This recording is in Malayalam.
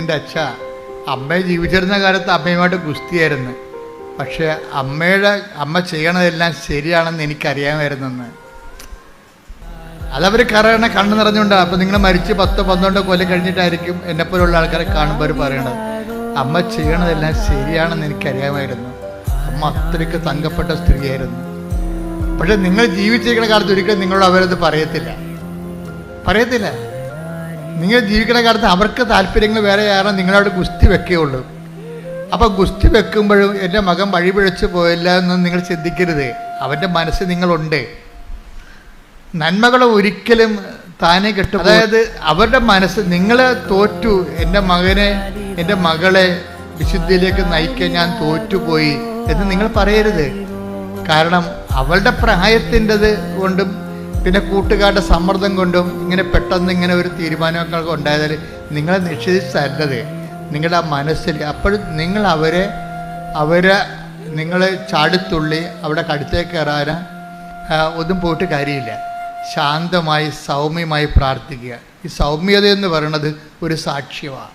എൻ്റെ അച്ഛ, അമ്മ ജീവിച്ചിരുന്ന കാലത്ത് അമ്മയുമായിട്ട് ഗുസ്തിയായിരുന്നു. പക്ഷേ അമ്മ ചെയ്യണതെല്ലാം ശരിയാണെന്ന് എനിക്കറിയാമായിരുന്നെന്ന്. അതവർ കണ്ണു നിറഞ്ഞുകൊണ്ടാണ്. അപ്പം നിങ്ങൾ മരിച്ച് 10-12 കൊല്ലം കഴിഞ്ഞിട്ടായിരിക്കും എന്നെപ്പോലുള്ള ആൾക്കാരെ കാണുമ്പോൾ അവർ പറയണത് അമ്മ ചെയ്യണതെല്ലാം ശരിയാണെന്ന് എനിക്കറിയാമായിരുന്നു. അമ്മ അത്രയ്ക്ക് തങ്കപ്പെട്ട സ്ത്രീയായിരുന്നു. പക്ഷെ നിങ്ങൾ ജീവിച്ചിരിക്കുന്ന കാലത്ത് ഒരിക്കലും നിങ്ങളോട് അവരത് പറയത്തില്ല. നിങ്ങൾ ജീവിക്കുന്ന കാലത്ത് അവർക്ക് താല്പര്യങ്ങൾ വേറെയാണ്, നിങ്ങളവിടെ ഗുസ്തി വെക്കുകയുള്ളൂ. അപ്പോൾ ഗുസ്തി വെക്കുമ്പോഴും എൻ്റെ മകൻ വഴിപിഴച്ച് പോയില്ല എന്നൊന്നും നിങ്ങൾ ചിന്തിക്കരുത്. അവൻ്റെ മനസ്സിൽ നിങ്ങളുണ്ട്. നന്മകളെ ഒരിക്കലും താനെ കിട്ടും. അതായത് അവരുടെ മനസ്സ് നിങ്ങളെ തോറ്റു, എൻ്റെ മകളെ വിശുദ്ധിയിലേക്ക് നയിക്കാൻ ഞാൻ തോറ്റുപോയി എന്ന് നിങ്ങൾ പറയരുത്. കാരണം അവളുടെ പ്രായത്തിൻ്റെത് കൊണ്ടും പിന്നെ കൂട്ടുകാരുടെ സമ്മർദ്ദം കൊണ്ടും പെട്ടെന്ന് ഇങ്ങനെ ഒരു തീരുമാനമൊക്കെ ഉണ്ടായതാൽ നിങ്ങളെ നിഷേധിച്ചല്ലത് നിങ്ങളുടെ ആ മനസ്സിൽ. അപ്പോഴും നിങ്ങൾ അവരെ നിങ്ങൾ ചാടിത്തുള്ളി അവിടെ കടുത്തേക്ക് കയറാൻ ഒന്നും പോയിട്ട് കാര്യമില്ല. ശാന്തമായി സൗമ്യമായി പ്രാർത്ഥിക്കുക. ഈ സൗമ്യത എന്ന് പറയുന്നത് ഒരു സാക്ഷ്യമാണ്.